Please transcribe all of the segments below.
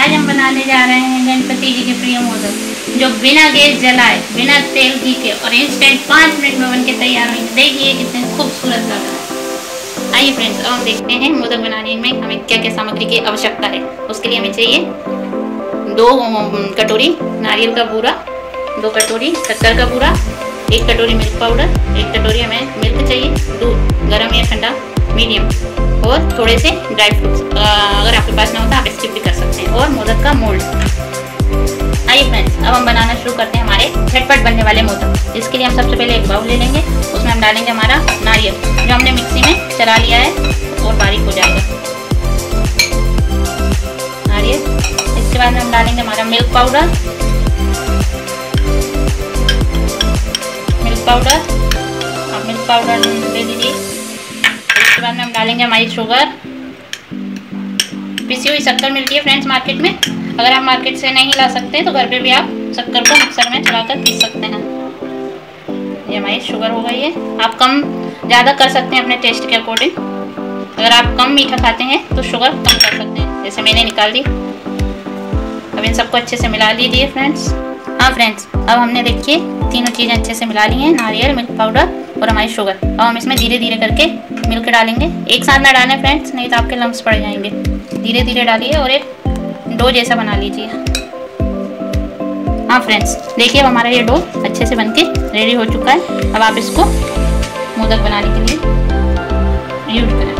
आज हम बनाने जा रहे हैं गणपति जी के प्रिय मोदक, जो बिना गैस जलाए, बिना तेल घी के और इंस्टेंट 5 मिनट में बनके तैयार होंगे। देखिए कितने खूबसूरत लग रहा है। आइए फ्रेंड्स, अब हम देखते हैं मोदक बनाने में हमें क्या क्या सामग्री की आवश्यकता है। उसके लिए हमें चाहिए 2 कटोरी नारियल का बूरा, 2 कटोरी शक्कर का बूरा, 1 कटोरी मिल्क पाउडर, 1 कटोरी हमें मिल्क चाहिए, दूध गर्म या ठंडा मीडियम, और थोड़े से ड्राई फ्रूट्स। अगर आपके पास ना होता आप स्किप भी कर सकते हैं, और मोदक का मोल्ड। आइए फ्रेंड्स, अब हम बनाना शुरू करते हैं हमारे झटपट बनने वाले मोदक। इसके लिए हम सबसे पहले एक बाउल ले लेंगे, उसमें हम डालेंगे हमारा नारियल जो हमने मिक्सी में चला लिया है और बारीक हो जाएगा नारियल। इसके बाद में हम डालेंगे हमारा मिल्क पाउडर, आप मिल्क पाउडर ले लीजिए। इसके बाद में हम डालेंगे हमारी शुगर, पिसी हुई शक्कर मिलती है फ्रेंड्स मार्केट में। अगर आप मार्केट से नहीं ला सकते तो घर पे भी आप शक्कर को मिक्सर में चलाकर पीस सकते हैं। ये हमारी शुगर हो गई है। आप कम ज़्यादा कर सकते हैं अपने टेस्ट के अकॉर्डिंग। अगर आप कम मीठा खाते हैं तो शुगर कम कर सकते हैं, जैसे मैंने निकाल दी। अब इन सबको अच्छे से मिला लीजिए फ्रेंड्स। हाँ फ्रेंड्स, अब हमने देखिए तीनों चीज़ें अच्छे से मिला ली हैं, नारियल, मिल्क पाउडर और हमारी शुगर। अब हम इसमें धीरे धीरे करके मिल्क डालेंगे। एक साथ ना डालें फ्रेंड्स, नहीं तो आपके लम्स पड़ जाएंगे। धीरे धीरे डालिए और एक डो जैसा बना लीजिए। हाँ फ्रेंड्स, देखिए अब हमारा ये डो अच्छे से बनके रेडी हो चुका है। अब आप इसको मोदक बनाने के लिए यूज करें।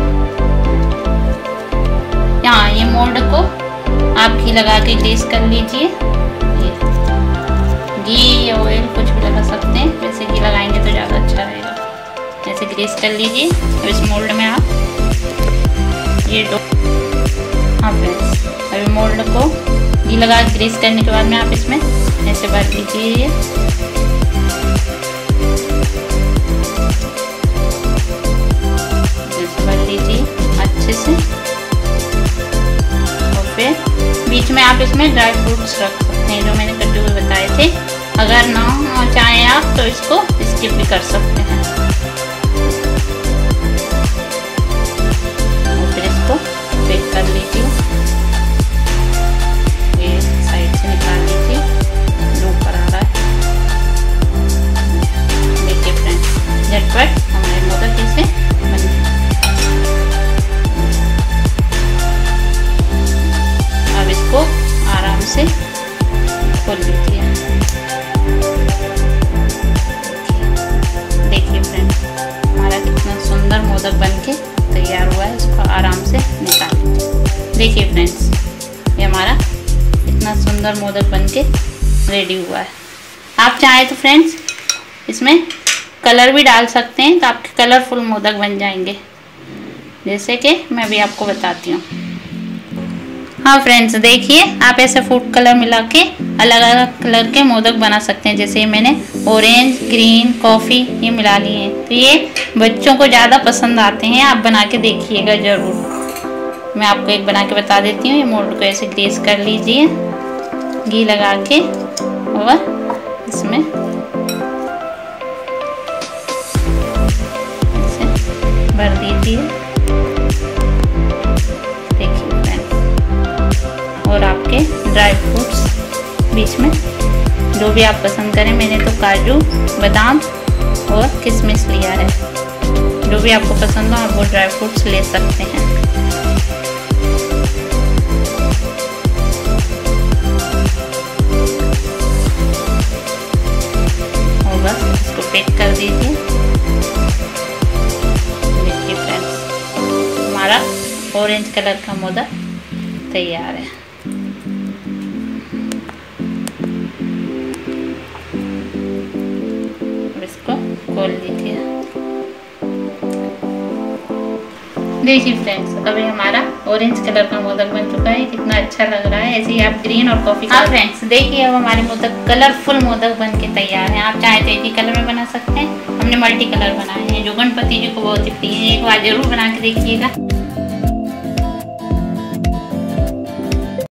यहाँ ये मोल्ड को आप घी लगा के ग्रीस कर लीजिए। घी या ऑयल कुछ भी लगा सकते हैं, वैसे घी लगाएंगे तो ज़्यादा अच्छा रहेगा। ऐसे ग्रीस कर लीजिए। अब इस मोल्ड में आप ये डो, हाँ फ्रेंड्स, अभी मोल्ड को घी लगा ग्रीस करने के बाद में आप इसमें ऐसे भर लीजिए। ऐसे भर लीजिए अच्छे से, और फिर बीच में आप इसमें ड्राई फ्रूट्स रख सकते हैं जो मैंने कटे हुए बताए थे। अगर ना चाहें आप तो इसको स्किप भी कर सकते हैं। और फिर इसको बेक कर लीजिए। ये साइड से निकाल लीजिए जो ऊपर आ रहा है। देखिए फ्रेंड्स, झटपट हमारे मोदक जैसे बन गए। अब इसको आराम से खोल लीजिए। देखिए फ्रेंड्स, हमारा कितना सुंदर मोदक बनके तैयार हुआ है। इसको आराम से निकाल लीजिए। देखिए फ्रेंड्स, ये हमारा इतना सुंदर मोदक बनके रेडी हुआ है। आप चाहें तो फ्रेंड्स इसमें कलर भी डाल सकते हैं, तो आपके कलरफुल मोदक बन जाएंगे, जैसे कि मैं भी आपको बताती हूँ। हाँ फ्रेंड्स, देखिए आप ऐसे फूड कलर मिला के अलग अलग कलर के मोदक बना सकते हैं। जैसे मैंने ऑरेंज, ग्रीन, कॉफ़ी ये मिला लिए हैं, तो ये बच्चों को ज़्यादा पसंद आते हैं। आप बना के देखिएगा ज़रूर। मैं आपको एक बना के बता देती हूँ। ये मोल्ड को ऐसे ग्रीस कर लीजिए घी लगा के, और इसमें ऐसे भर दीजिए। और आपके ड्राई फ्रूट्स बीच में जो भी आप पसंद करें। मैंने तो काजू, बादाम और किशमिश लिया है। जो भी आपको पसंद हो आप वो ड्राई फ्रूट्स ले सकते हैं। और बस इसको पैक कर दीजिए। देखिए फ्रेंड्स, हमारा ऑरेंज कलर का मोदक तैयार है। इसको खोल लीजिए। देखिए फ्रेंड्स, अभी हमारा ऑरेंज कलर का मोदक बन चुका है। कितना अच्छा लग रहा है। ऐसे ही आप ग्रीन और कॉफी। हाँ फ्रेंड्स, देखिए अब हमारे मोदक कलरफुल मोदक बन के तैयार हैं। आप चाहे तो एक ही कलर में बना सकते हैं। हमने मल्टी कलर बनाए हैं जो गणपति जी को बहुत ही प्रिय है। एक बार जरूर बना के देखिएगा।